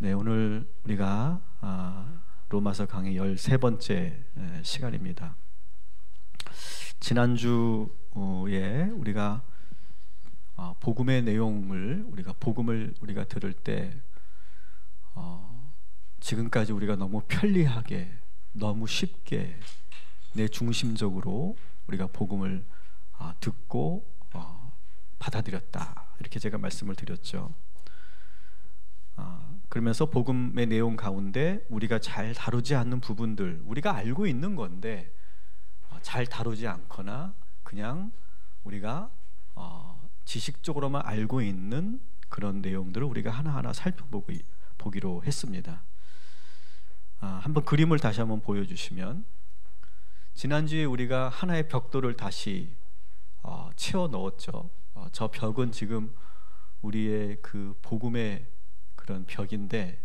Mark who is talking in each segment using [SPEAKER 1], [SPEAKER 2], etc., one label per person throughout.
[SPEAKER 1] 네, 오늘 우리가 로마서 강의 13번째 시간입니다. 지난주에 우리가 복음의 내용을 복음을 들을 때 지금까지 우리가 너무 편리하게 너무 쉽게 내 중심적으로 우리가 복음을 듣고 받아들였다, 이렇게 제가 말씀을 드렸죠. 그러면서 복음의 내용 가운데 우리가 잘 다루지 않는 부분들, 우리가 알고 있는 건데 잘 다루지 않거나 그냥 우리가 지식적으로만 알고 있는 그런 내용들을 우리가 하나하나 살펴보기로 했습니다. 한번 그림을 다시 한번 보여주시면, 지난주에 우리가 하나의 벽돌을 다시 채워 넣었죠. 저 벽은 지금 우리의 그 복음의 그런 벽인데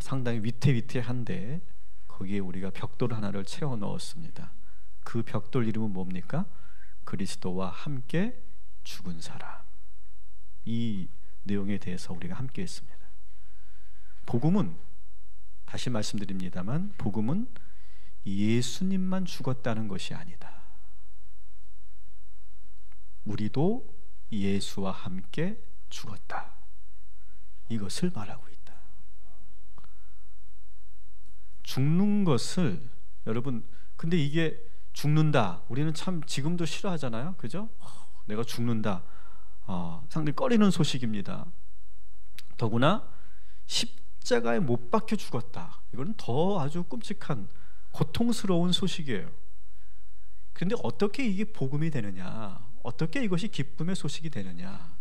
[SPEAKER 1] 상당히 위태위태한데 거기에 우리가 벽돌 하나를 채워 넣었습니다. 그 벽돌 이름은 뭡니까? 그리스도와 함께 죽은 사람. 이 내용에 대해서 우리가 함께 했습니다. 복음은, 다시 말씀드립니다만, 복음은 예수님만 죽었다는 것이 아니다. 우리도 예수와 함께 죽었다, 이것을 말하고 있다. 죽는 것을, 여러분, 근데 이게 죽는다, 우리는 참 지금도 싫어하잖아요, 그죠? 내가 죽는다, 상당히 꺼리는 소식입니다. 더구나 십자가에 못 박혀 죽었다, 이건 더 아주 끔찍한 고통스러운 소식이에요. 그런데 어떻게 이게 복음이 되느냐, 어떻게 이것이 기쁨의 소식이 되느냐?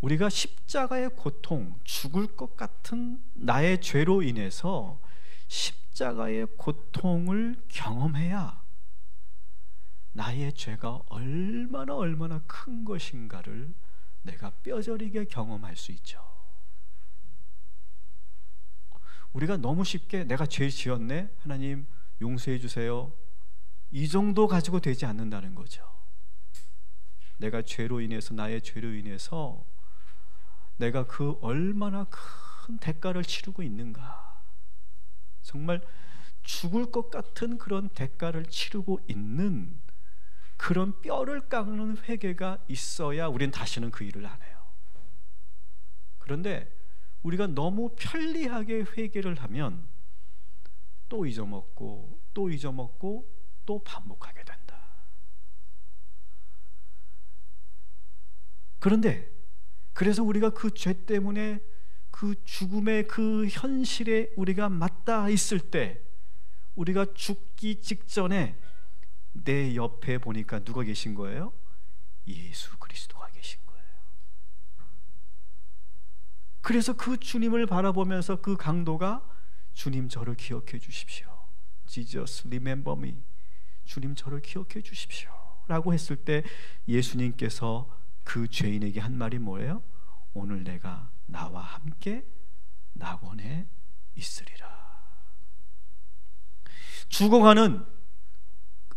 [SPEAKER 1] 우리가 십자가의 고통, 죽을 것 같은 나의 죄로 인해서 십자가의 고통을 경험해야 나의 죄가 얼마나 큰 것인가를 내가 뼈저리게 경험할 수 있죠. 우리가 너무 쉽게 내가 죄 지었네, 하나님 용서해 주세요, 이 정도 가지고 되지 않는다는 거죠. 내가 죄로 인해서, 나의 죄로 인해서 내가 그 얼마나 큰 대가를 치르고 있는가, 정말 죽을 것 같은 그런 대가를 치르고 있는 그런 뼈를 깎는 회개가 있어야 우리는 다시는 그 일을 안 해요. 그런데 우리가 너무 편리하게 회개를 하면 또 잊어먹고 또 잊어먹고 또 반복하게 된다. 그래서 우리가 그 죄 때문에 그 죽음의 그 현실에 우리가 맞닿아 있을 때, 우리가 죽기 직전에 내 옆에 보니까 누가 계신 거예요? 예수 그리스도가 계신 거예요. 그래서 그 주님을 바라보면서 그 강도가, 주님 저를 기억해 주십시오, Jesus remember me, 주님 저를 기억해 주십시오 라고 했을 때 예수님께서 그 죄인에게 한 말이 뭐예요? 오늘 내가 나와 함께 낙원에 있으리라. 죽어가는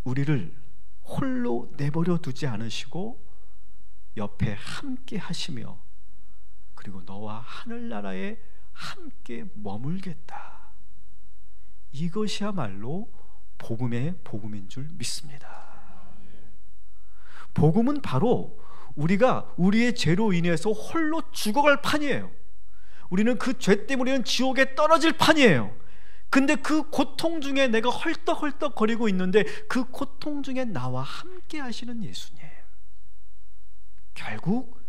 [SPEAKER 1] 우리를 홀로 내버려 두지 않으시고 옆에 함께 하시며, 그리고 너와 하늘나라에 함께 머물겠다. 이것이야말로 복음인 줄 믿습니다. 복음은 바로 우리가 우리의 죄로 인해서 홀로 죽어갈 판이에요. 우리는 그 죄 때문에 우리는 지옥에 떨어질 판이에요. 근데 그 고통 중에 내가 헐떡헐떡 거리고 있는데 그 고통 중에 나와 함께 하시는 예수님, 결국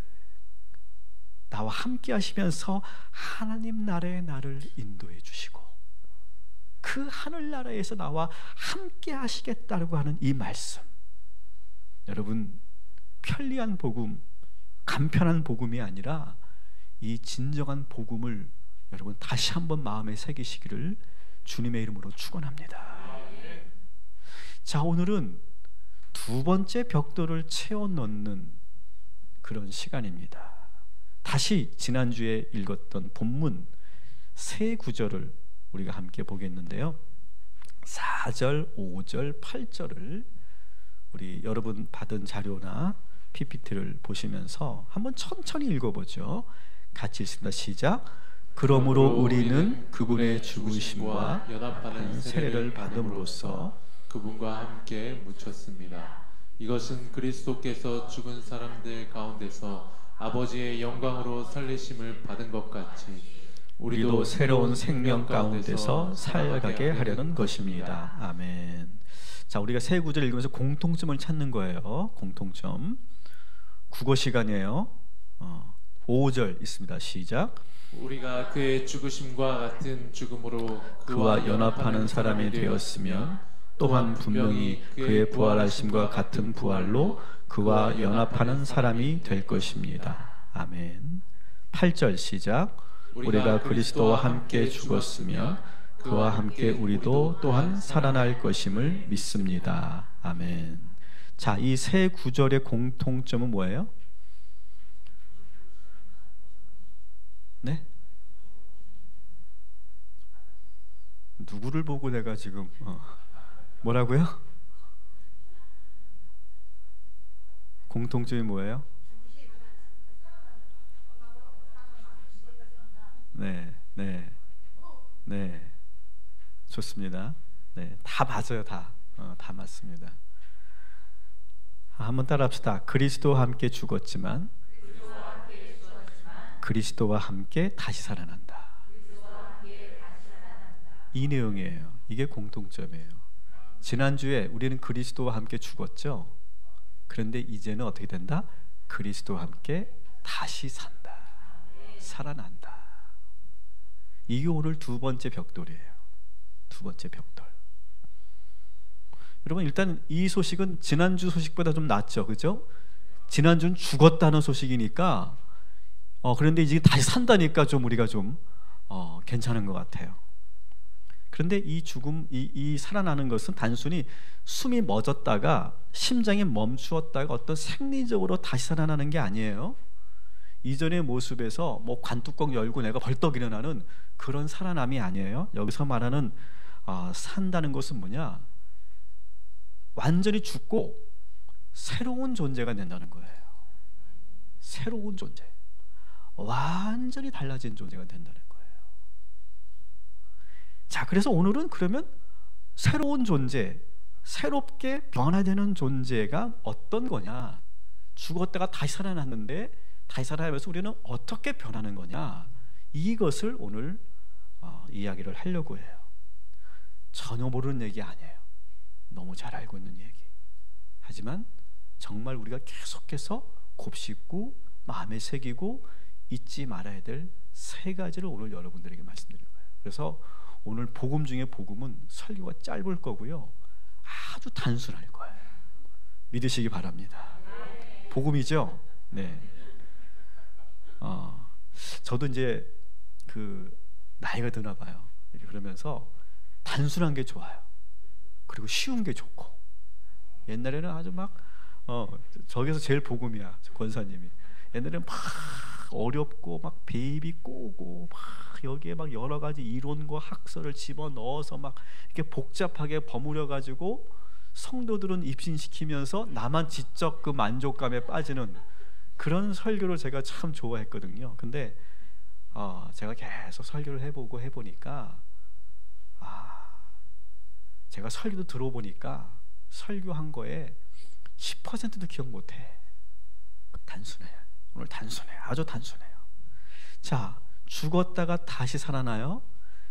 [SPEAKER 1] 나와 함께 하시면서 하나님 나라의 나를 인도해 주시고 그 하늘나라에서 나와 함께 하시겠다고 하는 이 말씀, 여러분, 편리한 복음, 간편한 복음이 아니라 이 진정한 복음을 여러분 다시 한번 마음에 새기시기를 주님의 이름으로 축원합니다. 자, 오늘은 두 번째 벽돌을 채워 넣는 그런 시간입니다. 다시 지난주에 읽었던 본문 세 구절을 우리가 함께 보겠는데요, 4절, 5절, 8절을 우리 여러분 받은 자료나 PPT를 보시면서 한번 천천히 읽어보죠. 같이 읽습니다. 시작. 그러므로 우리는 그분의 죽으심과 연합하는 세례를 받음으로써
[SPEAKER 2] 그분과 함께 묻혔습니다. 이것은 그리스도께서 죽은 사람들 가운데서 아버지의 영광으로 살리심을 받은 것 같이
[SPEAKER 1] 우리도 새로운 생명 가운데서 살아가게 하려는 것입니다. 아멘. 자, 우리가 세 구절 읽으면서 공통점을 찾는 거예요. 공통점. 국어 시간이에요. 5절 있습니다. 시작.
[SPEAKER 2] 우리가 그의 죽으심과 같은 죽음으로
[SPEAKER 1] 그와 연합하는 사람이 되었으면 또한 분명히 그의 부활하심과 같은 부활로 그와 연합하는 사람이 될 것입니다. 아멘. 8절 시작. 우리가 그리스도와 함께 죽었으면 그와 함께 우리도 또한 살아날 것임을 믿습니다. 아멘. 자, 이 세 구절의 공통점은 뭐예요? 네? 누구를 보고 내가 지금 뭐라고요? 공통점이 뭐예요? 네, 네, 네, 좋습니다. 네, 다 맞아요, 다 맞습니다. 한번 따라합시다. 그리스도와 함께 죽었지만 그리스도와 함께 다시 살아난다. 이 내용이에요. 이게 공통점이에요. 지난주에 우리는 그리스도와 함께 죽었죠. 그런데 이제는 어떻게 된다? 그리스도와 함께 다시 산다. 살아난다. 이게 오늘 두 번째 벽돌이에요. 두 번째 벽돌. 여러분, 일단 이 소식은 지난주 소식보다 좀 낫죠, 그죠? 지난주는 죽었다는 소식이니까 그런데 이제 다시 산다니까 좀 우리가 좀 괜찮은 것 같아요. 그런데 이 죽음, 이 살아나는 것은 단순히 숨이 멎었다가 심장이 멈추었다가 어떤 생리적으로 다시 살아나는 게 아니에요. 이전의 모습에서 뭐 관뚜껑 열고 내가 벌떡 일어나는 그런 살아남이 아니에요. 여기서 말하는 산다는 것은 뭐냐? 완전히 죽고 새로운 존재가 된다는 거예요. 새로운 존재, 완전히 달라진 존재가 된다는 거예요. 자, 그래서 오늘은 그러면 새로운 존재, 새롭게 변화되는 존재가 어떤 거냐? 죽었다가 다시 살아났는데 다시 살아나면서 우리는 어떻게 변하는 거냐? 이것을 오늘 이야기를 하려고 해요. 전혀 모르는 얘기 아니에요. 너무 잘 알고 있는 얘기. 하지만 정말 우리가 계속해서 곱씹고 마음에 새기고 잊지 말아야 될 세 가지를 오늘 여러분들에게 말씀드릴 거예요. 그래서 오늘 복음 중에 복음은 설교가 짧을 거고요, 아주 단순할 거예요. 믿으시기 바랍니다. 복음이죠? 네. 저도 이제 그 나이가 드나 봐요. 그러면서 단순한 게 좋아요. 그리고 쉬운 게 좋고. 옛날에는 아주 막 저기서 제일 복음이야, 권사님이. 옛날에는 막 어렵고 막 베이비 꼬고 막 여기에 막 여러 가지 이론과 학설을 집어 넣어서 막 이렇게 복잡하게 버무려 가지고 성도들은 입신시키면서 나만 지적 그 만족감에 빠지는 그런 설교를 제가 참 좋아했거든요. 근데 제가 계속 설교를 해보니까 제가 설교도 들어보니까 설교한 거에 10%도 기억 못해. 단순해요. 오늘 단순해요. 아주 단순해요. 자, 죽었다가 다시 살아나요.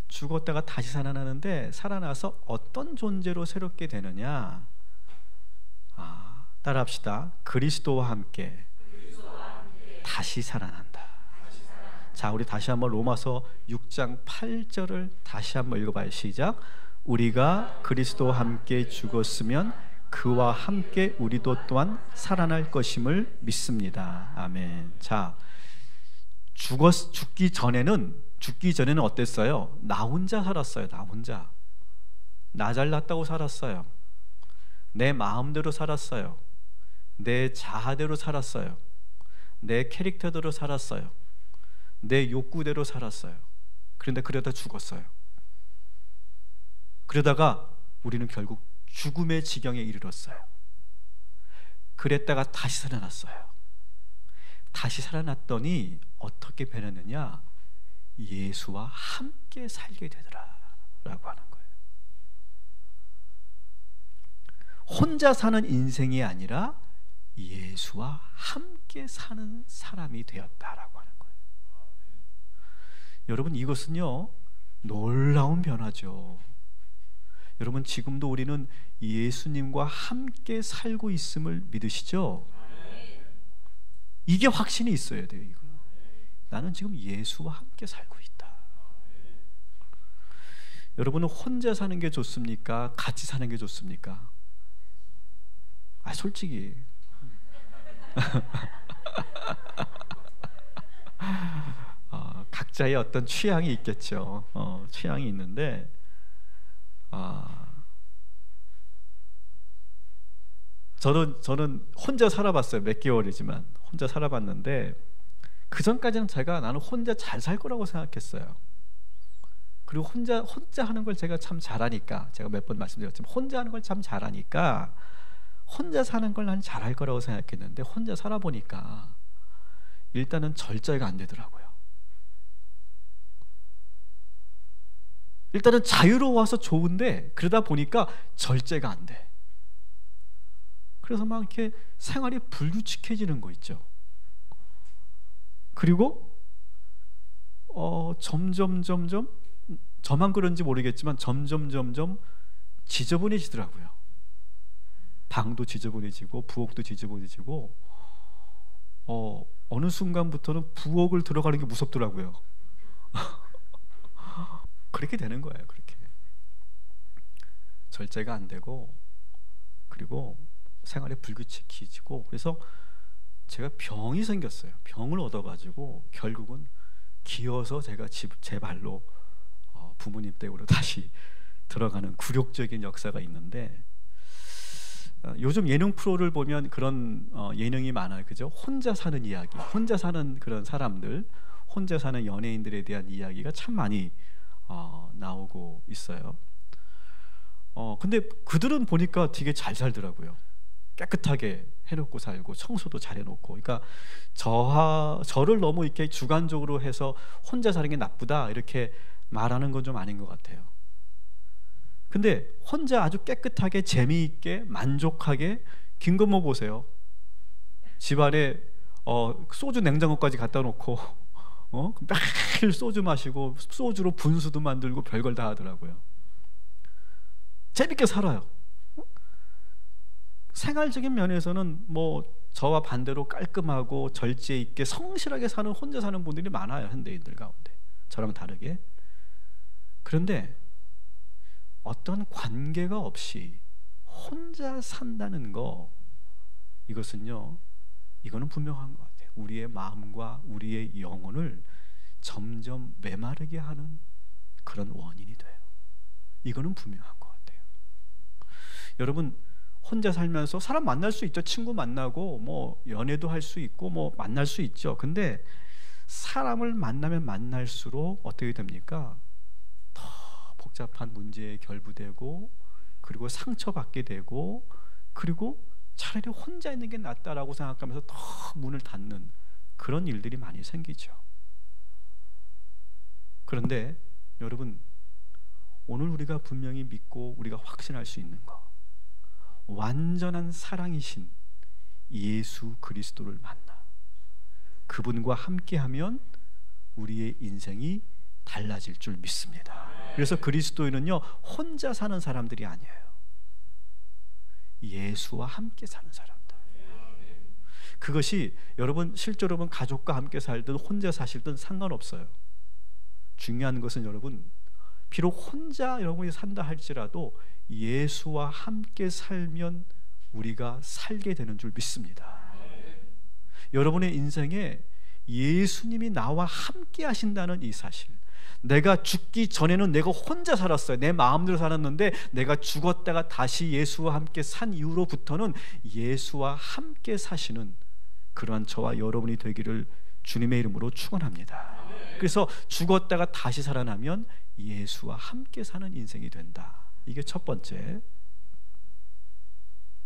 [SPEAKER 1] 죽었다가 다시 살아나는데 살아나서 어떤 존재로 새롭게 되느냐? 따라합시다. 그리스도와 함께 다시 살아난다. 자, 우리 다시 한번 로마서 6장 8절을 다시 한번 읽어봐요. 시작. 우리가 그리스도와 함께 죽었으면 그와 함께 우리도 또한 살아날 것임을 믿습니다. 아멘. 자, 죽기 전에는 어땠어요? 나 혼자 살았어요. 나 혼자. 나 잘났다고 살았어요. 내 마음대로 살았어요. 내 자아대로 살았어요. 내 캐릭터대로 살았어요. 내 욕구대로 살았어요. 그런데 그러다 죽었어요. 그러다가 우리는 결국 죽음의 지경에 이르렀어요. 그랬다가 다시 살아났어요. 다시 살아났더니 어떻게 변했느냐? 예수와 함께 살게 되더라 라고 하는 거예요. 혼자 사는 인생이 아니라 예수와 함께 사는 사람이 되었다라고 하는 거예요. 여러분, 이것은요 놀라운 변화죠. 여러분, 지금도 우리는 예수님과 함께 살고 있음을 믿으시죠? 이게 확신이 있어야 돼요. 이거. 나는 지금 예수와 함께 살고 있다. 여러분은 혼자 사는 게 좋습니까? 같이 사는 게 좋습니까? 솔직히 각자의 어떤 취향이 있겠죠. 취향이 있는데 저는 혼자 살아봤어요. 몇 개월이지만 혼자 살아봤는데 그 전까지는 나는 혼자 잘 살 거라고 생각했어요. 그리고 혼자 하는 걸 제가 참 잘하니까, 제가 몇 번 말씀드렸지만 혼자 하는 걸 참 잘하니까 혼자 사는 걸 난 잘할 거라고 생각했는데 혼자 살아보니까 일단은 절제가 안 되더라고요. 일단은 자유로워서 좋은데 그러다 보니까 절제가 안 돼. 그래서 막 이렇게 생활이 불규칙해지는 거 있죠. 그리고 점점 저만 그런지 모르겠지만 점점 지저분해지더라고요. 방도 지저분해지고 부엌도 지저분해지고 어느 순간부터는 부엌을 들어가는 게 무섭더라고요. 그렇게 되는 거예요. 그렇게 절제가 안 되고 그리고 생활이 불규칙해지고 그래서 제가 병이 생겼어요. 병을 얻어가지고 결국은 기어서 제가 제 발로 부모님 댁으로 다시 들어가는 굴욕적인 역사가 있는데 요즘 예능 프로를 보면 그런 예능이 많아요. 그죠? 혼자 사는 이야기, 혼자 사는 그런 사람들, 혼자 사는 연예인들에 대한 이야기가 참 많이 나오고 있어요. 근데 그들은 보니까 되게 잘 살더라고요. 깨끗하게 해놓고 살고 청소도 잘 해놓고. 그러니까 저를 너무 이렇게 주관적으로 해서 혼자 사는 게 나쁘다 이렇게 말하는 건 좀 아닌 것 같아요. 근데 혼자 아주 깨끗하게 재미있게 만족하게 김건모 보세요. 집안에 소주 냉장고까지 갖다 놓고 매일 소주 마시고 소주로 분수도 만들고 별걸 다 하더라고요. 재밌게 살아요. 생활적인 면에서는 뭐 저와 반대로 깔끔하고 절제 있게 성실하게 사는 혼자 사는 분들이 많아요. 현대인들 가운데 저랑 다르게. 그런데 어떤 관계가 없이 혼자 산다는 거, 이거는 분명한 것 같아요. 우리의 마음과 우리의 영혼을 점점 메마르게 하는 그런 원인이 돼요. 이거는 분명한 것 같아요. 여러분, 혼자 살면서 사람 만날 수 있죠. 친구 만나고 뭐 연애도 할 수 있고 뭐 만날 수 있죠. 근데 사람을 만나면 만날수록 어떻게 됩니까? 더 복잡한 문제에 결부되고 그리고 상처받게 되고 그리고 차라리 혼자 있는 게 낫다라고 생각하면서 더 문을 닫는 그런 일들이 많이 생기죠. 그런데 여러분, 오늘 우리가 분명히 믿고 우리가 확신할 수 있는 거, 완전한 사랑이신 예수 그리스도를 만나 그분과 함께하면 우리의 인생이 달라질 줄 믿습니다. 그래서 그리스도인은요 혼자 사는 사람들이 아니에요. 예수와 함께 사는 사람들. 그것이 여러분 실제로 보면 가족과 함께 살든 혼자 사실든 상관없어요. 중요한 것은 여러분, 비록 혼자 여러분이 산다 할지라도 예수와 함께 살면 우리가 살게 되는 줄 믿습니다. 여러분의 인생에 예수님이 나와 함께 하신다는 이 사실, 내가 죽기 전에는 내가 혼자 살았어요. 내 마음대로 살았는데 내가 죽었다가 다시 예수와 함께 산 이후로부터는 예수와 함께 사시는 그러한 저와 여러분이 되기를 주님의 이름으로 축원합니다. 그래서 죽었다가 다시 살아나면 예수와 함께 사는 인생이 된다. 이게 첫 번째.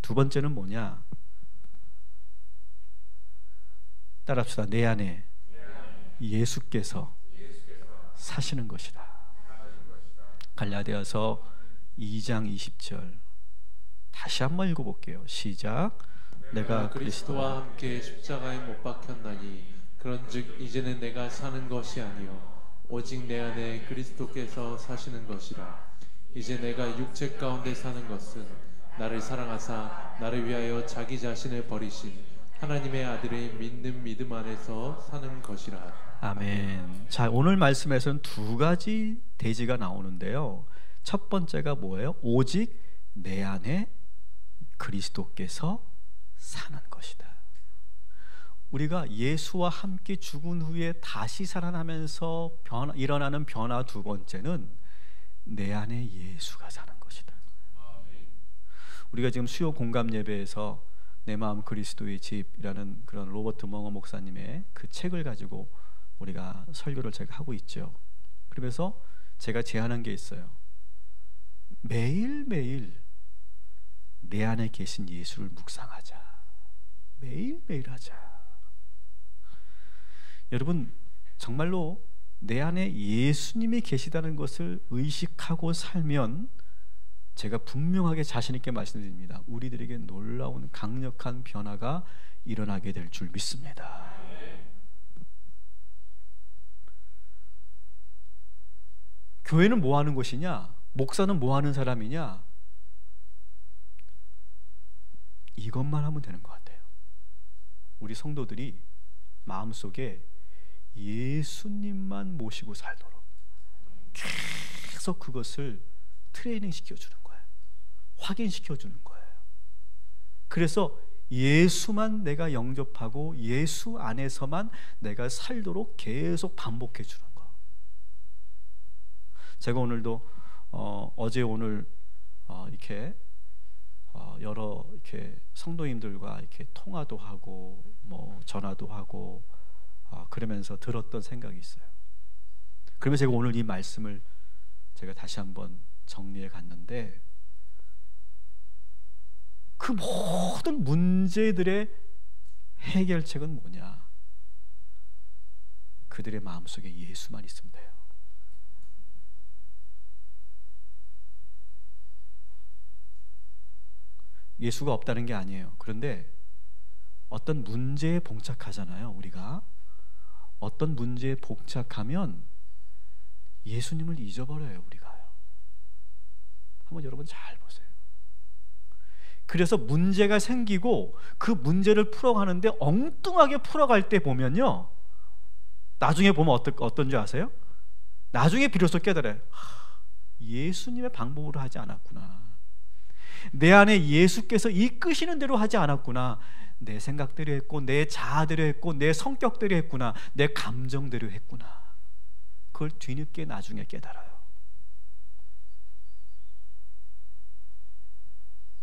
[SPEAKER 1] 두 번째는 뭐냐? 따라합시다. 내 안에 예수께서 사시는 것이다. 갈라디아서 2장 20절 다시 한번 읽어볼게요. 시작. 내가
[SPEAKER 2] 그리스도와 함께 십자가에 못 박혔나니 그런즉 이제는 내가 사는 것이 아니요 오직 내 안에 그리스도께서 사시는 것이라. 이제 내가 육체 가운데 사는 것은 나를 사랑하사 나를 위하여 자기 자신을 버리신 하나님의 아들의 믿는 믿음 안에서 사는 것이라.
[SPEAKER 1] 아멘. 자, 오늘 말씀에서는 두 가지 대지가 나오는데요. 첫 번째가 뭐예요? 오직 내 안에 그리스도께서 사는 것이다. 우리가 예수와 함께 죽은 후에 다시 살아나면서 일어나는 변화 두 번째는 내 안에 예수가 사는 것이다. 우리가 지금 수요 공감 예배에서 내 마음 그리스도의 집이라는 그런 로버트 멍어 목사님의 그 책을 가지고 우리가 설교를 제가 하고 있죠. 그러면서 제가 제안한 게 있어요. 매일매일 내 안에 계신 예수를 묵상하자. 매일매일 하자. 여러분, 정말로 내 안에 예수님이 계시다는 것을 의식하고 살면 제가 분명하게 자신 있게 말씀드립니다. 우리들에게 놀라운 강력한 변화가 일어나게 될 줄 믿습니다. 교회는 뭐 하는 곳이냐? 목사는 뭐 하는 사람이냐? 이것만 하면 되는 것 같아요. 우리 성도들이 마음속에 예수님만 모시고 살도록 계속 그것을 트레이닝 시켜주는 거예요. 확인시켜주는 거예요. 그래서 예수만 내가 영접하고 예수 안에서만 내가 살도록 계속 반복해주는 거. 제가 오늘도 어제 오늘 이렇게 여러 이렇게 성도님들과 이렇게 통화도 하고 뭐 전화도 하고 그러면서 들었던 생각이 있어요. 그러면 제가 오늘 이 말씀을 제가 다시 한번 정리해 갔는데, 그 모든 문제들의 해결책은 뭐냐? 그들의 마음속에 예수만 있으면 돼요. 예수가 없다는 게 아니에요. 그런데 어떤 문제에 봉착하잖아요. 우리가 어떤 문제에 봉착하면 예수님을 잊어버려요. 우리가요. 한번 여러분 잘 보세요. 그래서 문제가 생기고 그 문제를 풀어가는데 엉뚱하게 풀어갈 때 보면요, 나중에 보면 어떤 줄 아세요? 나중에 비로소 깨달아요. 예수님의 방법으로 하지 않았구나. 내 안에 예수께서 이끄시는 대로 하지 않았구나. 내 생각대로 했고, 내 자아대로 했고, 내 성격대로 했구나. 내 감정대로 했구나. 그걸 뒤늦게 나중에 깨달아요.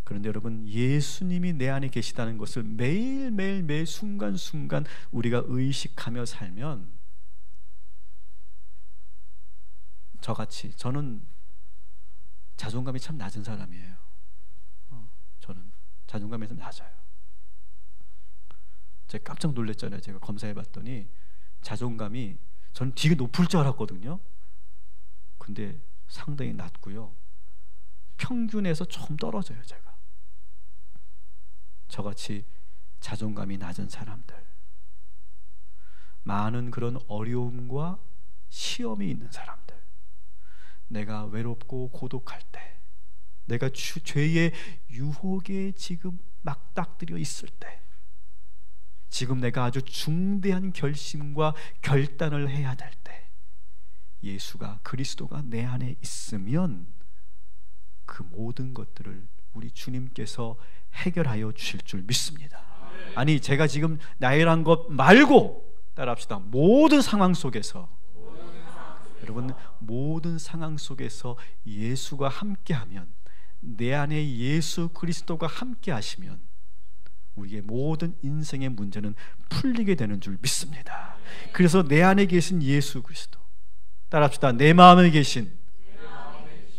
[SPEAKER 1] 그런데 여러분, 예수님이 내 안에 계시다는 것을 매일매일 매 순간순간 우리가 의식하며 살면, 저같이, 저는 자존감이 참 낮은 사람이에요. 저는 자존감이 좀 낮아요. 제가 깜짝 놀랐잖아요. 제가 검사해봤더니 자존감이, 저는 되게 높을 줄 알았거든요. 근데 상당히 낮고요. 평균에서 조금 떨어져요. 제가 저같이 자존감이 낮은 사람들, 많은 그런 어려움과 시험이 있는 사람들, 내가 외롭고 고독할 때, 내가 죄의 유혹에 지금 맞닥뜨려 있을 때, 지금 내가 아주 중대한 결심과 결단을 해야 될 때, 예수가, 그리스도가 내 안에 있으면 그 모든 것들을 우리 주님께서 해결하여 주실 줄 믿습니다. 아니, 제가 지금 나이란 것 말고 따라합시다. 모든 상황 속에서, 여러분, 모든 상황 속에서 예수가 함께하면, 내 안에 예수 그리스도가 함께 하시면 우리의 모든 인생의 문제는 풀리게 되는 줄 믿습니다. 그래서 내 안에 계신 예수 그리스도, 따라합시다. 내 마음에 계신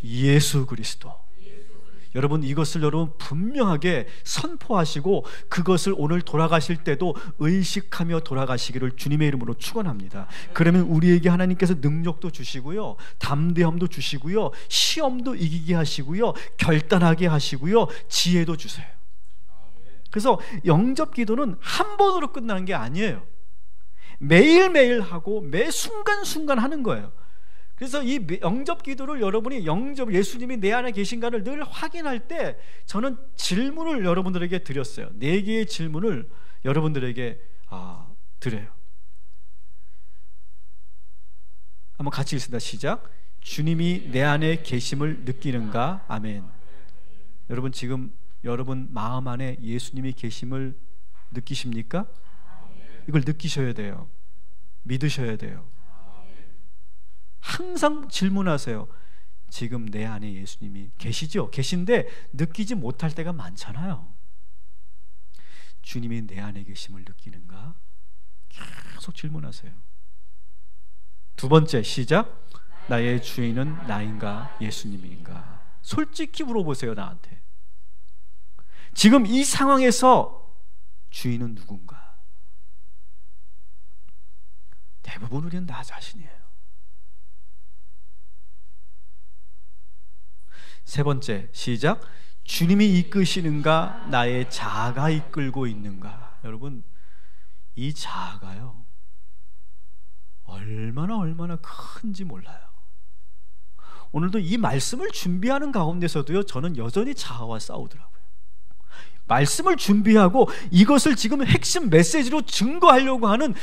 [SPEAKER 1] 예수 그리스도, 여러분 이것을 여러분 분명하게 선포하시고 그것을 오늘 돌아가실 때도 의식하며 돌아가시기를 주님의 이름으로 축원합니다. 그러면 우리에게 하나님께서 능력도 주시고요, 담대함도 주시고요, 시험도 이기게 하시고요, 결단하게 하시고요, 지혜도 주세요. 그래서 영접 기도는 한 번으로 끝나는 게 아니에요. 매일매일 하고 매 순간순간 하는 거예요. 그래서 이 영접 기도를 여러분이 예수님이 내 안에 계신가를 늘 확인할 때 저는 질문을 여러분들에게 드렸어요. 4개의 질문을 여러분들에게 드려요. 한번 같이 읽습니다. 시작. 주님이 내 안에 계심을 느끼는가? 아멘. 여러분 지금 여러분 마음 안에 예수님이 계심을 느끼십니까? 이걸 느끼셔야 돼요. 믿으셔야 돼요. 항상 질문하세요. 지금 내 안에 예수님이 계시죠? 계신데 느끼지 못할 때가 많잖아요. 주님이 내 안에 계심을 느끼는가? 계속 질문하세요. 2번째 시작. 나의 주인은 나인가 예수님인가? 솔직히 물어보세요. 나한테 지금 이 상황에서 주인은 누군가? 대부분 우리는 나 자신이에요. 3번째 시작. 주님이 이끄시는가 나의 자아가 이끌고 있는가? 여러분 이 자아가요 얼마나 큰지 몰라요. 오늘도 이 말씀을 준비하는 가운데서도요 저는 여전히 자아와 싸우더라고요. 말씀을 준비하고 이것을 지금 핵심 메시지로 증거하려고 하는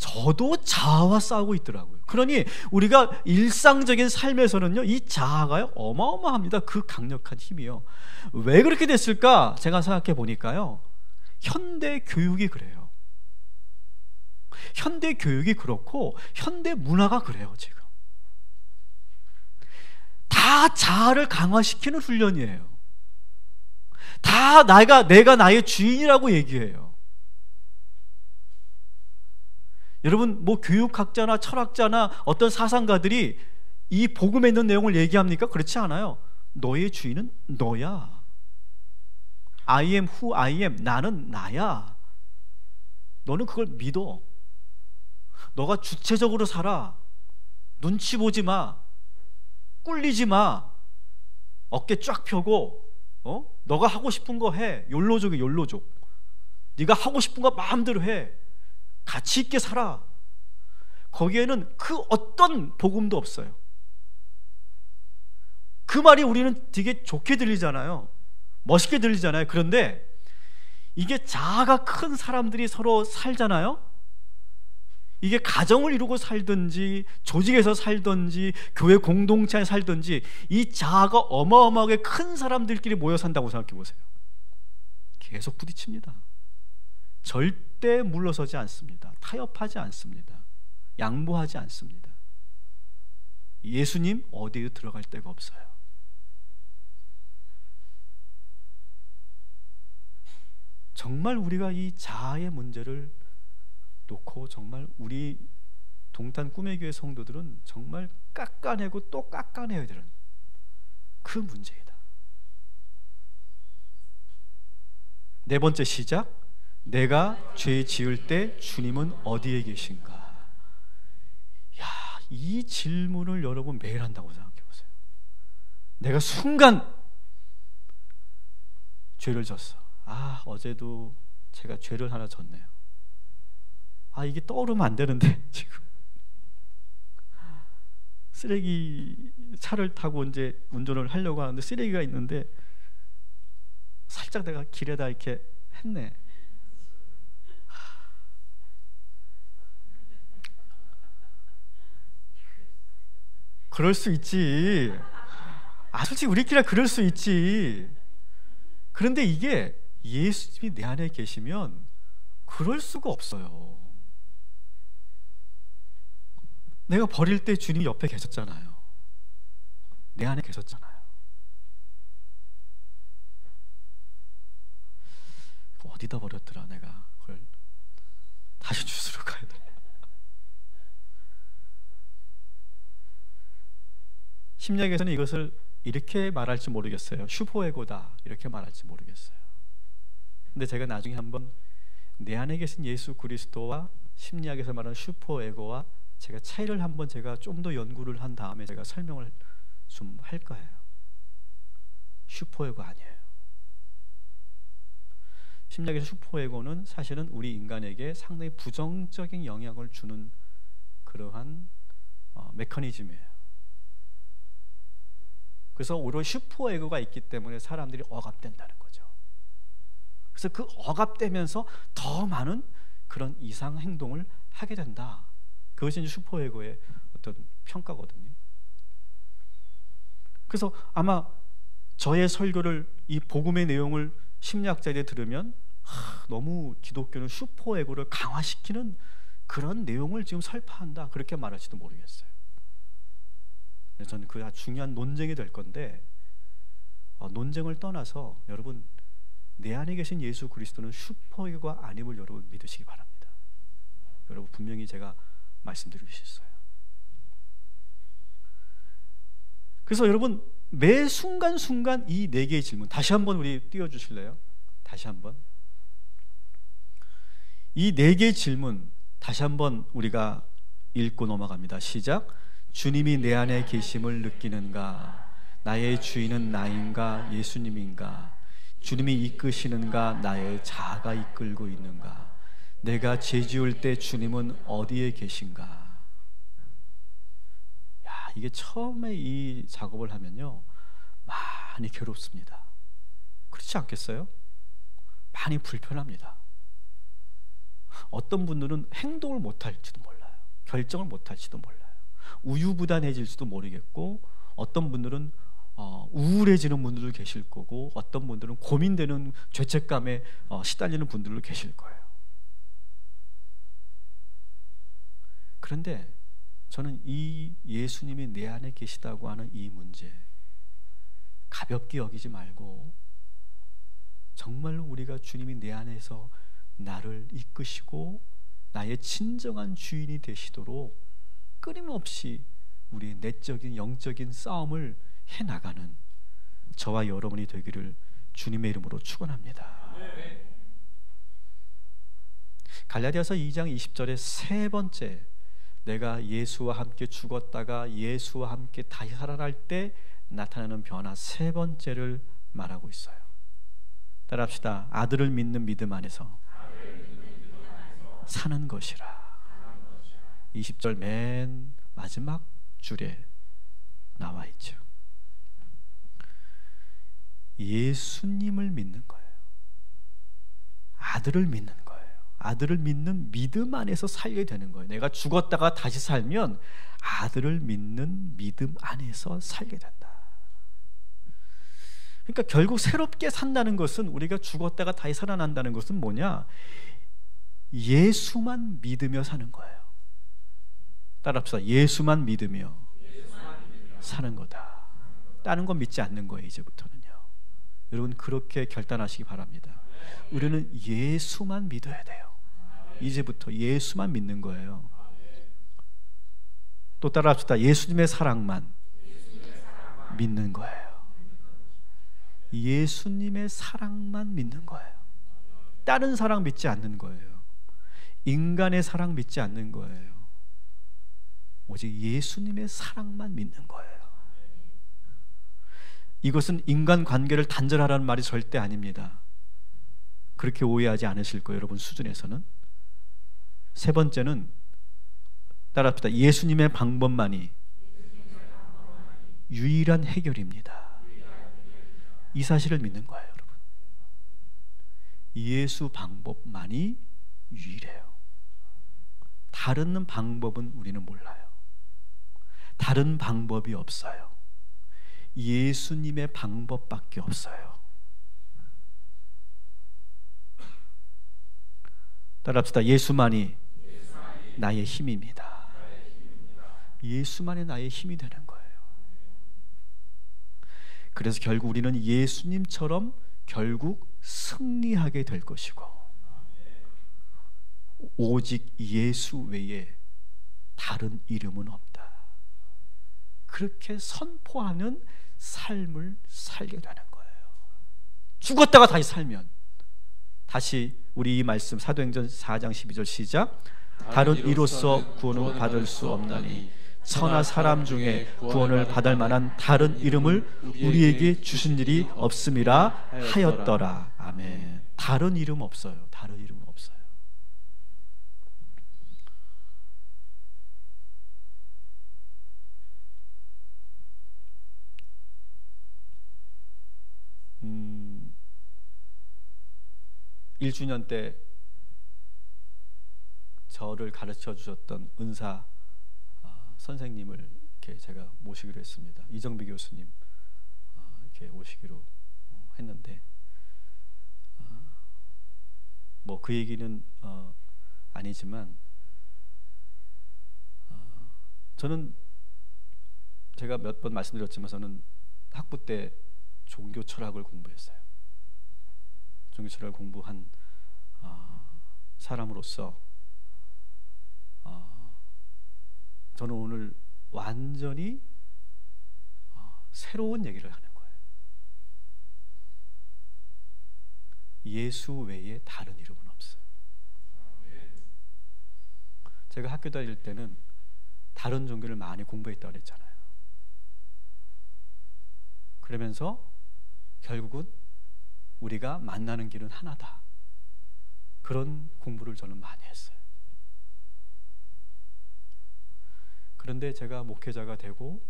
[SPEAKER 1] 저도 자아와 싸우고 있더라고요. 그러니 우리가 일상적인 삶에서는요 이 자아가요 어마어마합니다. 그 강력한 힘이요. 왜 그렇게 됐을까? 제가 생각해 보니까요 현대 교육이 그래요. 현대 교육이 그렇고 현대 문화가 그래요. 지금 다 자아를 강화시키는 훈련이에요. 다 내가 나의 주인이라고 얘기해요. 여러분 뭐 교육학자나 철학자나 어떤 사상가들이 이 복음에 있는 내용을 얘기합니까? 그렇지 않아요. 너의 주인은 너야. I am who I am. 나는 나야. 너는 그걸 믿어. 너가 주체적으로 살아. 눈치 보지 마. 꿀리지 마. 어깨 쫙 펴고 너가 하고 싶은 거 해. 욜로족이 욜로족. 네가 하고 싶은 거 마음대로 해. 가치 있게 살아. 거기에는 그 어떤 복음도 없어요. 그 말이 우리는 되게 좋게 들리잖아요. 멋있게 들리잖아요. 그런데 이게 자아가 큰 사람들이 서로 살잖아요. 이게 가정을 이루고 살든지 조직에서 살든지 교회 공동체에 살든지 이 자아가 어마어마하게 큰 사람들끼리 모여 산다고 생각해 보세요. 계속 부딪힙니다. 절대 물러서지 않습니다. 타협하지 않습니다. 양보하지 않습니다. 예수님 어디에도 들어갈 데가 없어요. 정말 우리가 이 자아의 문제를 놓고 정말 우리 동탄 꿈의 교회 성도들은 정말 깎아내고 또 깎아내야 되는 그 문제이다. 4번째 시작. 내가 죄 지을 때 주님은 어디에 계신가? 야, 이 질문을 여러분 매일 한다고 생각해 보세요. 내가 순간 죄를 졌어. 어제도 제가 죄를 하나 졌네요. 이게 떠오르면 안 되는데 지금 쓰레기 차를 타고 이제 운전을 하려고 하는데 쓰레기가 있는데 살짝 내가 길에다 이렇게 했네. 그럴 수 있지. 솔직히 우리끼리 그럴 수 있지. 그런데 이게 예수님이 내 안에 계시면 그럴 수가 없어요. 내가 버릴 때 주님이 옆에 계셨잖아요. 내 안에 계셨잖아요. 어디다 버렸더라 내가 그걸 다시 주스러 가야 돼. 심리학에서는 이것을 이렇게 말할지 모르겠어요. 슈퍼에고다 이렇게 말할지 모르겠어요. 근데 제가 나중에 한번 내 안에 계신 예수 그리스도와 심리학에서 말하는 슈퍼에고와 제가 차이를 한번 제가 좀 더 연구를 한 다음에 제가 설명을 좀 할 거예요. 슈퍼에고 아니에요. 심리학에서 슈퍼에고는 사실은 우리 인간에게 상당히 부정적인 영향을 주는 그러한 메커니즘이에요. 그래서 오히려 슈퍼에고가 있기 때문에 사람들이 억압된다는 거죠. 그래서 그 억압되면서 더 많은 그런 이상 행동을 하게 된다. 그것이 이제 슈퍼에고의 어떤 평가거든요. 그래서 아마 저의 설교를 이 복음의 내용을 심리학자들이 들으면 너무 기독교는 슈퍼에고를 강화시키는 그런 내용을 지금 설파한다 그렇게 말할지도 모르겠어요. 그래서 저는 그 아주 중요한 논쟁이 될 건데 논쟁을 떠나서 여러분 내 안에 계신 예수 그리스도는 슈퍼에고가 아님을 여러분 믿으시기 바랍니다. 여러분 분명히 제가 말씀드릴 수 있어요. 그래서 여러분 매 순간순간 이 네 개의 질문 다시 한번 우리 띄워주실래요? 다시 한번 이 네 개의 질문 다시 한번 우리가 읽고 넘어갑니다. 시작. 주님이 내 안에 계심을 느끼는가? 나의 주인은 나인가 예수님인가? 주님이 이끄시는가? 나의 자아가 이끌고 있는가? 내가 죄 지을 때 주님은 어디에 계신가? 이게 처음에 이 작업을 하면요 많이 괴롭습니다. 그렇지 않겠어요? 많이 불편합니다. 어떤 분들은 행동을 못할지도 몰라요. 결정을 못할지도 몰라요. 우유부단해질지도 모르겠고 어떤 분들은 우울해지는 분들도 계실 거고 어떤 분들은 고민되는 죄책감에 시달리는 분들도 계실 거예요. 그런데 저는 이 예수님이 내 안에 계시다고 하는 이 문제 가볍게 여기지 말고 정말로 우리가 주님이 내 안에서 나를 이끄시고 나의 진정한 주인이 되시도록 끊임없이 우리의 내적인 영적인 싸움을 해나가는 저와 여러분이 되기를 주님의 이름으로 축원합니다. 갈라디아서 2장 20절에 세 번째 내가 예수와 함께 죽었다가 예수와 함께 다시 살아날 때 나타나는 변화 세 번째를 말하고 있어요. 따라합시다. 아들을 믿는 믿음 안에서 사는 것이라. 20절 맨 마지막 줄에 나와 있죠. 예수님을 믿는 거예요. 아들을 믿는 거예요. 아들을 믿는 믿음 안에서 살게 되는 거예요. 내가 죽었다가 다시 살면 아들을 믿는 믿음 안에서 살게 된다. 그러니까 결국 새롭게 산다는 것은 우리가 죽었다가 다시 살아난다는 것은 뭐냐? 예수만 믿으며 사는 거예요. 따라합시다. 예수만 믿으며 사는 거다. 다른 건 믿지 않는 거예요. 이제부터는요. 여러분 그렇게 결단하시기 바랍니다. 우리는 예수만 믿어야 돼요. 이제부터 예수만 믿는 거예요. 또 따라합시다. 예수님의 사랑만 믿는 거예요. 예수님의 사랑만 믿는 거예요. 다른 사랑 믿지 않는 거예요. 인간의 사랑 믿지 않는 거예요. 오직 예수님의 사랑만 믿는 거예요. 이것은 인간 관계를 단절하라는 말이 절대 아닙니다. 그렇게 오해하지 않으실 거예요. 여러분 수준에서는. 세 번째는 따라합시다. 예수님의 방법만이 유일한 해결입니다. 이 사실을 믿는 거예요. 여러분. 예수 방법만이 유일해요. 다른 방법은 우리는 몰라요. 다른 방법이 없어요. 예수님의 방법밖에 없어요. 따라합시다. 예수만이 나의 힘입니다. 예수만이 나의 힘이 되는 거예요. 그래서 결국 우리는 예수님처럼 결국 승리하게 될 것이고 오직 예수 외에 다른 이름은 없다. 그렇게 선포하는 삶을 살게 되는 거예요. 죽었다가 다시 살면, 다시 우리 이 말씀 사도행전 4장 12절 시작. 다른 이로써 구원을 받을 수 없나니 천하 사람 중에 구원을 받을 만한 다른 이름을 우리에게 주신 일이 없음이라 하였더라. 아멘. 다른 이름 없어요. 다른 이름 없어요. 음, 1주년 때 저를 가르쳐 주셨던 은사 선생님을 이렇게 제가 모시기로 했습니다. 이정비 교수님 이렇게 오시기로 했는데, 뭐 그 얘기는 아니지만, 저는 제가 몇 번 말씀드렸지만 저는 학부 때 종교 철학을 공부했어요. 종교 철학을 공부한 사람으로서 저는 오늘 완전히 새로운 얘기를 하는 거예요. 예수 외에 다른 이름은 없어요. 제가 학교 다닐 때는 다른 종교를 많이 공부했다고 그랬잖아요. 그러면서 결국은 우리가 만나는 길은 하나다, 그런 공부를 저는 많이 했어요. 그런데 제가 목회자가 되고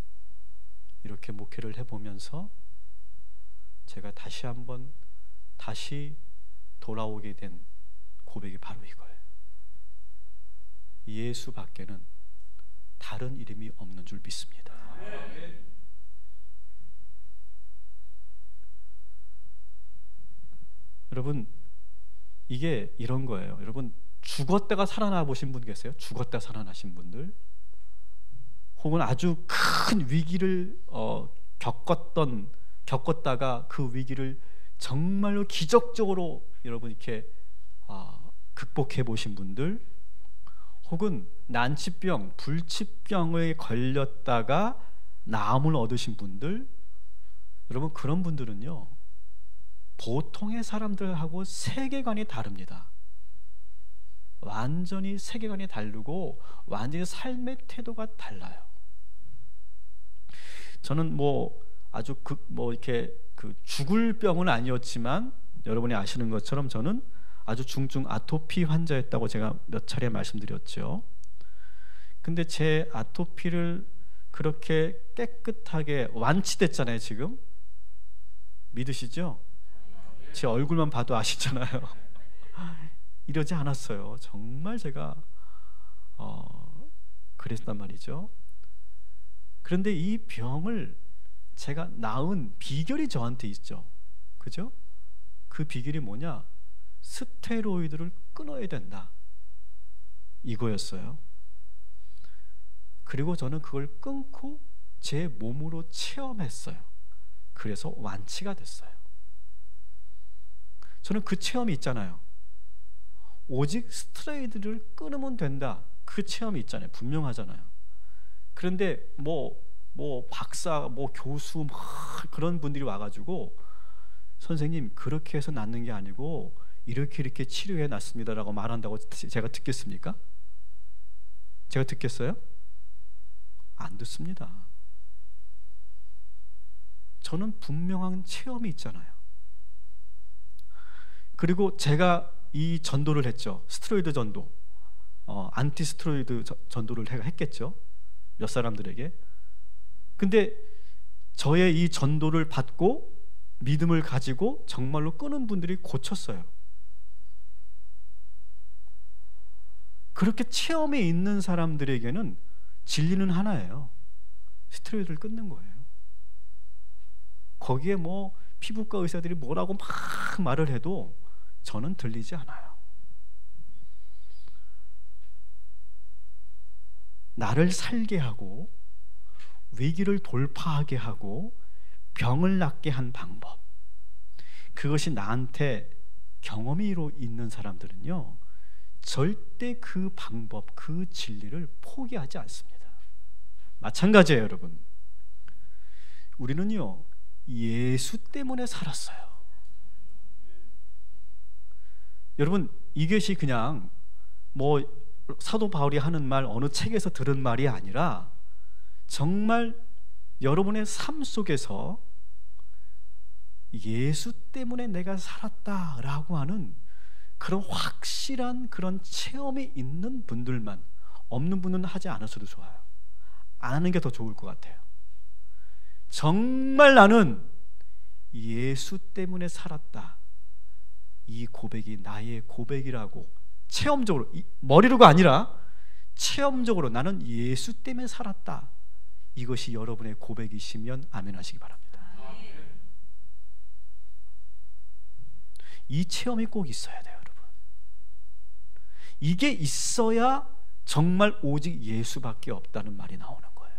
[SPEAKER 1] 이렇게 목회를 해보면서 제가 다시 한번 돌아오게 된 고백이 바로 이거예요. 예수 밖에는 다른 이름이 없는 줄 믿습니다. 여러분, 이게 이런 거예요. 여러분, 죽었다가 살아나 보신 분 계세요? 죽었다 살아나신 분들, 혹은 아주 큰 위기를 겪었다가 그 위기를 정말로 기적적으로 여러분 이렇게 극복해 보신 분들, 혹은 난치병, 불치병에 걸렸다가 나음을 얻으신 분들, 여러분 그런 분들은요 보통의 사람들하고 세계관이 다릅니다. 완전히 세계관이 다르고 완전히 삶의 태도가 달라요. 저는 아주 이렇게 죽을 병은 아니었지만 여러분이 아시는 것처럼 저는 아주 중증 아토피 환자였다고 제가 몇 차례 말씀드렸죠. 근데 제 아토피를 그렇게 깨끗하게 완치됐잖아요. 지금 믿으시죠? 제 얼굴만 봐도 아시잖아요. 이러지 않았어요. 정말 제가 그랬단 말이죠. 그런데 이 병을 제가 나은 비결이 저한테 있죠. 그죠? 그 비결이 뭐냐? 스테로이드를 끊어야 된다, 이거였어요. 그리고 저는 그걸 끊고 제 몸으로 체험했어요. 그래서 완치가 됐어요. 저는 그 체험이 있잖아요. 오직 스테로이드를 끊으면 된다, 그 체험이 있잖아요. 분명하잖아요. 그런데 박사, 교수 그런 분들이 와가지고 선생님 그렇게 해서 낫는 게 아니고 이렇게 치료해 놨습니다라고 말한다고 제가 듣겠습니까? 제가 듣겠어요? 안 듣습니다. 저는 분명한 체험이 있잖아요. 그리고 제가 이 전도를 했죠. 스테로이드 전도, 안티스테로이드 전도를 했겠죠. 몇 사람들에게. 근데 저의 이 전도를 받고 믿음을 가지고 정말로 끊은 분들이 고쳤어요. 그렇게 체험에 있는 사람들에게는 진리는 하나예요. 스테로이드를 끊는 거예요. 거기에 피부과 의사들이 뭐라고 막 말을 해도 저는 들리지 않아요. 나를 살게 하고 위기를 돌파하게 하고 병을 낫게 한 방법, 그것이 나한테 경험이로 있는 사람들은요 절대 그 방법, 그 진리를 포기하지 않습니다. 마찬가지예요. 여러분, 우리는요, 예수 때문에 살았어요. 여러분, 이것이 그냥 뭐 사도 바울이 하는 말, 어느 책에서 들은 말이 아니라 정말 여러분의 삶 속에서 예수 때문에 내가 살았다라고 하는 그런 확실한 그런 체험이 있는 분들만, 없는 분은 하지 않았어도 좋아요. 안 하는 게 더 좋을 것 같아요. 정말 나는 예수 때문에 살았다, 이 고백이 나의 고백이라고 체험적으로, 머리로가 아니라 체험적으로 나는 예수 때문에 살았다, 이것이 여러분의 고백이시면 아멘 하시기 바랍니다. 이 체험이 꼭 있어야 돼요, 여러분. 이게 있어야 정말 오직 예수밖에 없다는 말이 나오는 거예요.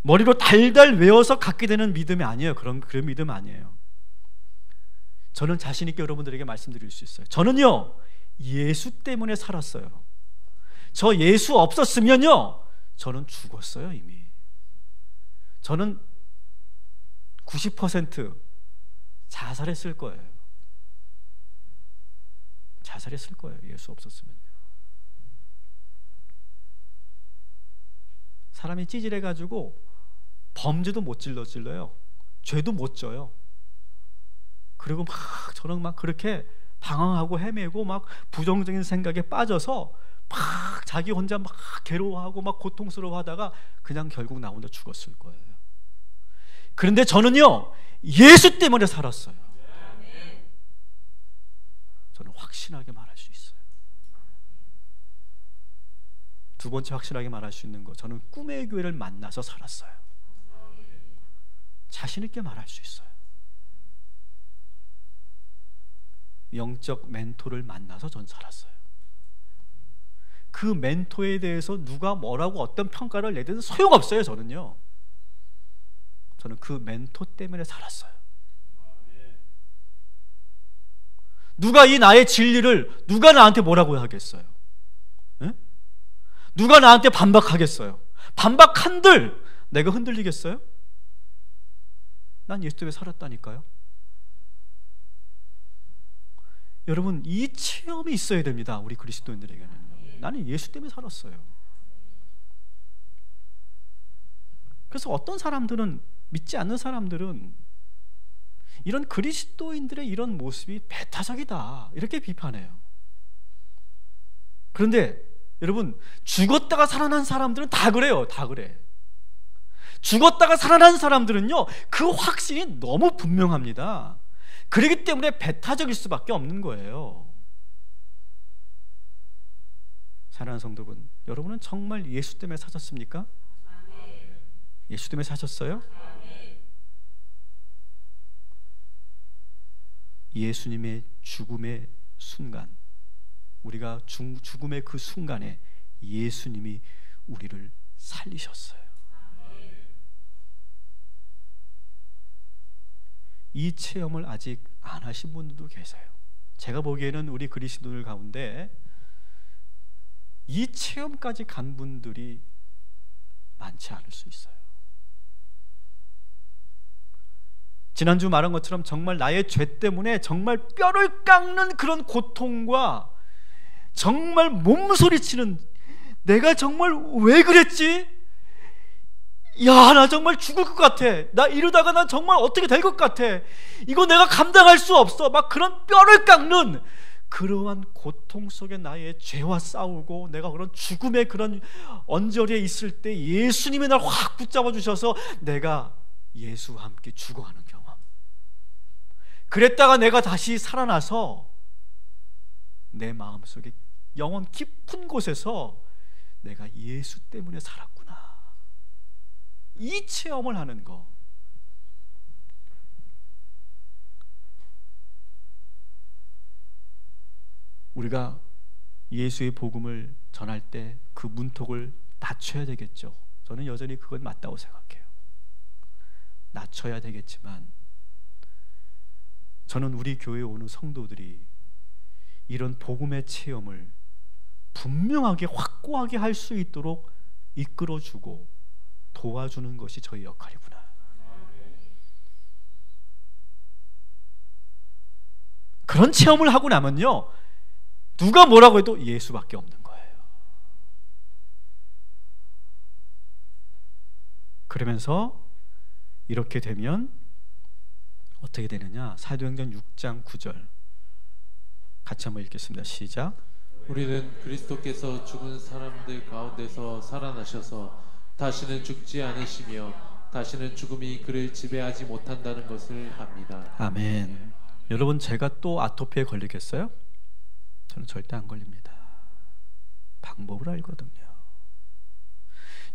[SPEAKER 1] 머리로 달달 외워서 갖게 되는 믿음이 아니에요. 그런 믿음 아니에요. 저는 자신 있게 여러분들에게 말씀드릴 수 있어요. 저는요, 예수 때문에 살았어요. 저 예수 없었으면요, 저는 죽었어요, 이미. 저는 90% 자살했을 거예요. 자살했을 거예요, 예수 없었으면요. 사람이 찌질해가지고 범죄도 못 질러요. 죄도 못 져요. 그리고 막 저는 막 그렇게 방황하고 헤매고 막 부정적인 생각에 빠져서 막 자기 혼자 막 괴로워하고 막 고통스러워하다가 그냥 결국 나 혼자 죽었을 거예요. 그런데 저는요, 예수 때문에 살았어요. 저는 확신하게 말할 수 있어요. 두 번째 확실하게 말할 수 있는 거, 저는 꿈의 교회를 만나서 살았어요. 자신 있게 말할 수 있어요. 영적 멘토를 만나서 전 살았어요. 그 멘토에 대해서 누가 뭐라고 어떤 평가를 내든 소용없어요. 저는요, 저는 그 멘토 때문에 살았어요. 누가 이 나의 진리를, 누가 나한테 뭐라고 하겠어요? 에? 누가 나한테 반박하겠어요? 반박한들 내가 흔들리겠어요? 난 예수 때문에 살았다니까요. 여러분, 이 체험이 있어야 됩니다. 우리 그리스도인들에게는요. 나는 예수 때문에 살았어요. 그래서 어떤 사람들은, 믿지 않는 사람들은 이런 그리스도인들의 이런 모습이 배타적이다, 이렇게 비판해요. 그런데 여러분, 죽었다가 살아난 사람들은 다 그래요. 다 그래. 죽었다가 살아난 사람들은요, 그 확신이 너무 분명합니다. 그렇기 때문에 배타적일 수밖에 없는 거예요. 사랑하는 성도분, 여러분은 정말 예수 때문에 사셨습니까? 예수 때문에 사셨어요? 예수님의 죽음의 순간, 우리가 죽음의 그 순간에 예수님이 우리를 살리셨어요. 이 체험을 아직 안 하신 분들도 계세요. 제가 보기에는 우리 그리스도인들 가운데 이 체험까지 간 분들이 많지 않을 수 있어요. 지난주 말한 것처럼 정말 나의 죄 때문에 정말 뼈를 깎는 그런 고통과 정말 몸소리치는, 내가 정말 왜 그랬지? 야, 나 정말 죽을 것 같아. 나 이러다가 나 정말 어떻게 될 것 같아. 이거 내가 감당할 수 없어. 막 그런 뼈를 깎는 그러한 고통 속에 나의 죄와 싸우고 내가 그런 죽음의 그런 언저리에 있을 때 예수님이 날 확 붙잡아 주셔서 내가 예수와 함께 죽어가는 경험. 그랬다가 내가 다시 살아나서 내 마음속에 영혼 깊은 곳에서 내가 예수 때문에 살았구나, 이 체험을 하는 거. 우리가 예수의 복음을 전할 때 그 문턱을 낮춰야 되겠죠. 저는 여전히 그건 맞다고 생각해요. 낮춰야 되겠지만 저는 우리 교회에 오는 성도들이 이런 복음의 체험을 분명하게 확고하게 할 수 있도록 이끌어주고 도와주는 것이 저희 역할이구나. 그런 체험을 하고 나면요, 누가 뭐라고 해도 예수밖에 없는 거예요. 그러면서 이렇게 되면 어떻게 되느냐? 사도행전 6장 9절 같이 한번 읽겠습니다. 시작.
[SPEAKER 2] 우리는 그리스도께서 죽은 사람들 가운데서 살아나셔서 다시는 죽지 않으시며 다시는 죽음이 그를 지배하지 못한다는 것을 압니다.
[SPEAKER 1] 아멘. 여러분, 제가 또 아토피에 걸리겠어요? 저는 절대 안 걸립니다. 방법을 알거든요.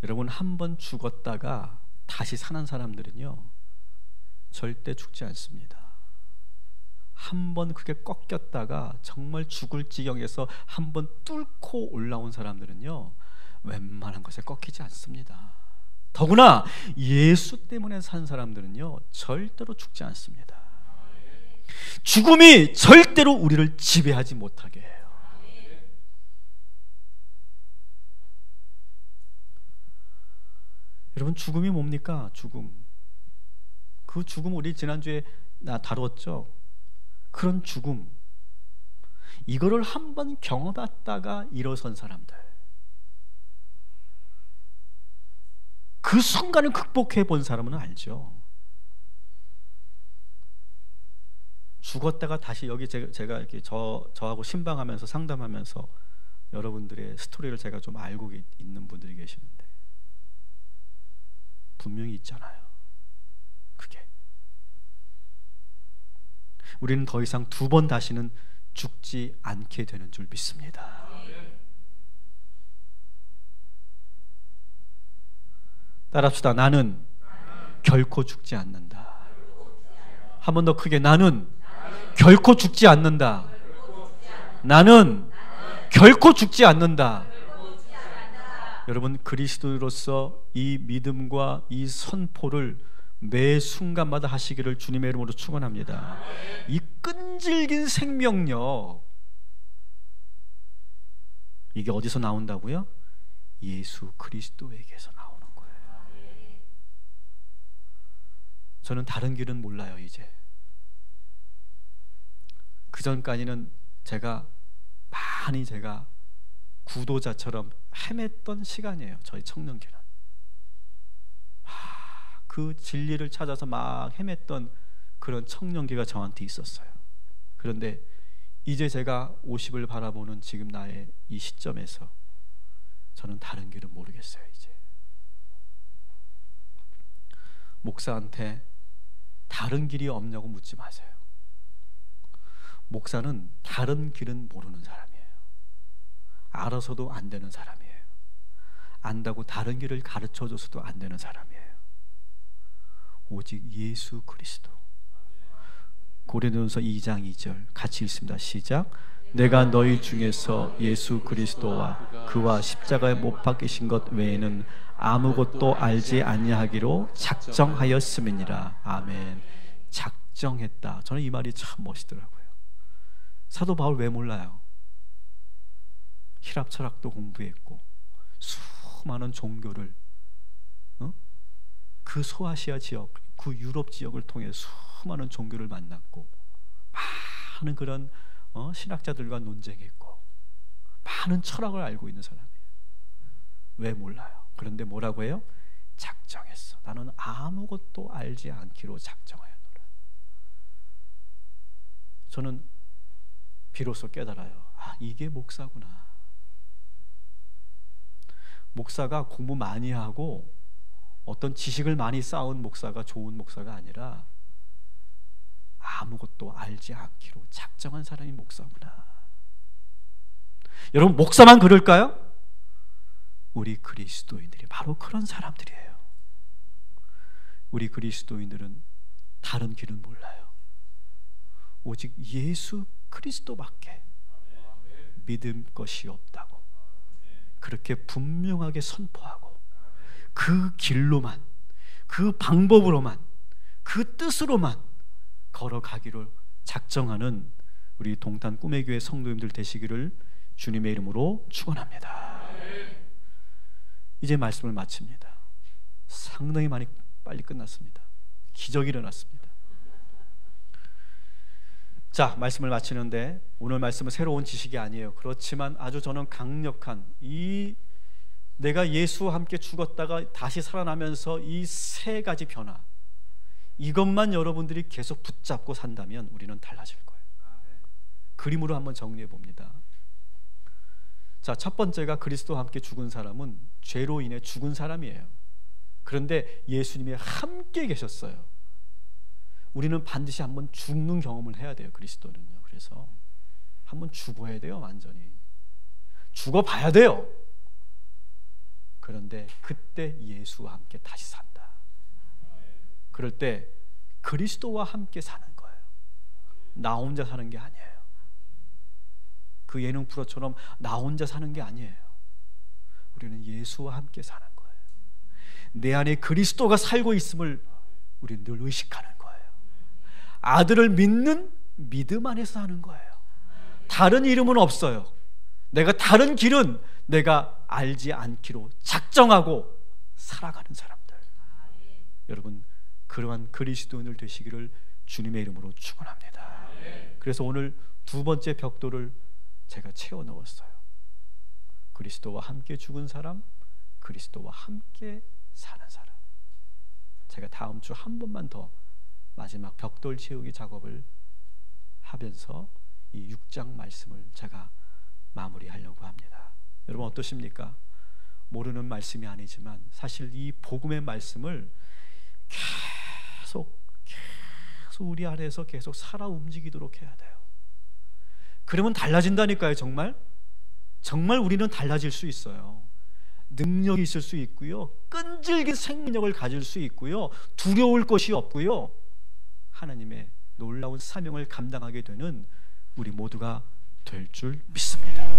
[SPEAKER 1] 여러분, 한번 죽었다가 다시 사는 사람들은요, 절대 죽지 않습니다. 한번 그게 꺾였다가 정말 죽을 지경에서 한번 뚫고 올라온 사람들은요, 웬만한 것에 꺾이지 않습니다. 더구나 예수 때문에 산 사람들은요, 절대로 죽지 않습니다. 죽음이 절대로 우리를 지배하지 못하게 해요. 여러분, 죽음이 뭡니까? 죽음. 그 죽음 우리 지난주에 다루었죠. 그런 죽음, 이거를 한번 경험했다가 일어선 사람들, 그 순간을 극복해 본 사람은 알죠. 죽었다가 다시 여기 제가 이렇게 저하고 신방하면서 상담하면서 여러분들의 스토리를 제가 좀 알고 있는 분들이 계시는데 분명히 있잖아요. 그게 우리는 더 이상 두 번 다시는 죽지 않게 되는 줄 믿습니다. 따라합시다. 나는 결코 죽지 않는다. 한 번 더 크게. 나는 결코 죽지 않는다. 나는 결코 죽지 않는다. 여러분, 그리스도로서 이 믿음과 이 선포를 매 순간마다 하시기를 주님의 이름으로 축원합니다. 이 끈질긴 생명력, 이게 어디서 나온다고요? 예수 그리스도에게서 나오는 거예요. 저는 다른 길은 몰라요. 이제 그전까지는 제가 구도자처럼 헤맸던 시간이에요. 저희 청년기는 그 진리를 찾아서 막 헤맸던 그런 청년기가 저한테 있었어요. 그런데 이제 제가 50을 바라보는 지금 나의 이 시점에서 저는 다른 길은 모르겠어요. 이제 목사한테 다른 길이 없냐고 묻지 마세요. 목사는 다른 길은 모르는 사람이에요. 알아서도 안 되는 사람이에요. 안다고 다른 길을 가르쳐줘서도 안 되는 사람이에요. 오직 예수 그리스도. 고린도전서 2장 2절 같이 읽습니다. 시작. 내가 너희 중에서 예수 그리스도와 그와 십자가에 못 박히신 것 외에는 아무것도 알지 아니하기로 작정하였음이니라. 아멘. 작정했다. 저는 이 말이 참 멋있더라고요. 사도 바울 왜 몰라요? 히랍 철학도 공부했고 수많은 종교를 그 소아시아 지역, 그 유럽 지역을 통해 수많은 종교를 만났고 많은 그런 신학자들과 논쟁했고 많은 철학을 알고 있는 사람이에요. 왜 몰라요? 그런데 뭐라고 해요? 작정했어. 나는 아무것도 알지 않기로 작정하였노라. 저는 비로소 깨달아요. 이게 목사구나. 목사가 공부 많이 하고 어떤 지식을 많이 쌓은 목사가 좋은 목사가 아니라 아무것도 알지 않기로 작정한 사람이 목사구나. 여러분, 목사만 그럴까요? 우리 그리스도인들이 바로 그런 사람들이에요. 우리 그리스도인들은 다른 길은 몰라요. 오직 예수 그리스도밖에 믿을 것이 없다고 그렇게 분명하게 선포하고 그 길로만, 그 방법으로만, 그 뜻으로만 걸어가기로 작정하는 우리 동탄 꿈의 교회 성도님들 되시기를 주님의 이름으로 축원합니다. 이제 말씀을 마칩니다. 상당히 빨리 끝났습니다. 기적이 일어났습니다. 자, 말씀을 마치는데 오늘 말씀은 새로운 지식이 아니에요. 그렇지만 아주 저는 강력한 내가 예수와 함께 죽었다가 다시 살아나면서 이 세 가지 변화, 이것만 여러분들이 계속 붙잡고 산다면 우리는 달라질 거예요. 그림으로 한번 정리해 봅니다. 자, 첫 번째가 그리스도와 함께 죽은 사람은 죄로 인해 죽은 사람이에요. 그런데 예수님이 함께 계셨어요. 우리는 반드시 한번 죽는 경험을 해야 돼요. 그리스도는요. 그래서 한번 죽어야 돼요. 완전히 죽어봐야 돼요. 그런데 그때 예수와 함께 다시 산다. 그럴 때 그리스도와 함께 사는 거예요. 나 혼자 사는 게 아니에요. 그 예능 프로처럼 나 혼자 사는 게 아니에요. 우리는 예수와 함께 사는 거예요. 내 안에 그리스도가 살고 있음을 우리는 늘 의식하는 거예요. 아들을 믿는 믿음 안에서 사는 거예요. 다른 이름은 없어요. 내가 다른 길은 내가 알지 않기로 작정하고 살아가는 사람들. 여러분, 그러한 그리스도인을 되시기를 주님의 이름으로 축원합니다. 그래서 오늘 두 번째 벽돌을 제가 채워 넣었어요. 그리스도와 함께 죽은 사람, 그리스도와 함께 사는 사람. 제가 다음 주 한 번만 더 마지막 벽돌 채우기 작업을 하면서 이 6장 말씀을 제가 마무리하려고 합니다. 여러분 어떠십니까? 모르는 말씀이 아니지만 사실 이 복음의 말씀을 계속 우리 안에서 계속 살아 움직이도록 해야 돼요. 그러면 달라진다니까요. 정말 우리는 달라질 수 있어요. 능력이 있을 수 있고요, 끈질긴 생명력을 가질 수 있고요, 두려울 것이 없고요, 하나님의 놀라운 사명을 감당하게 되는 우리 모두가 될 줄 믿습니다.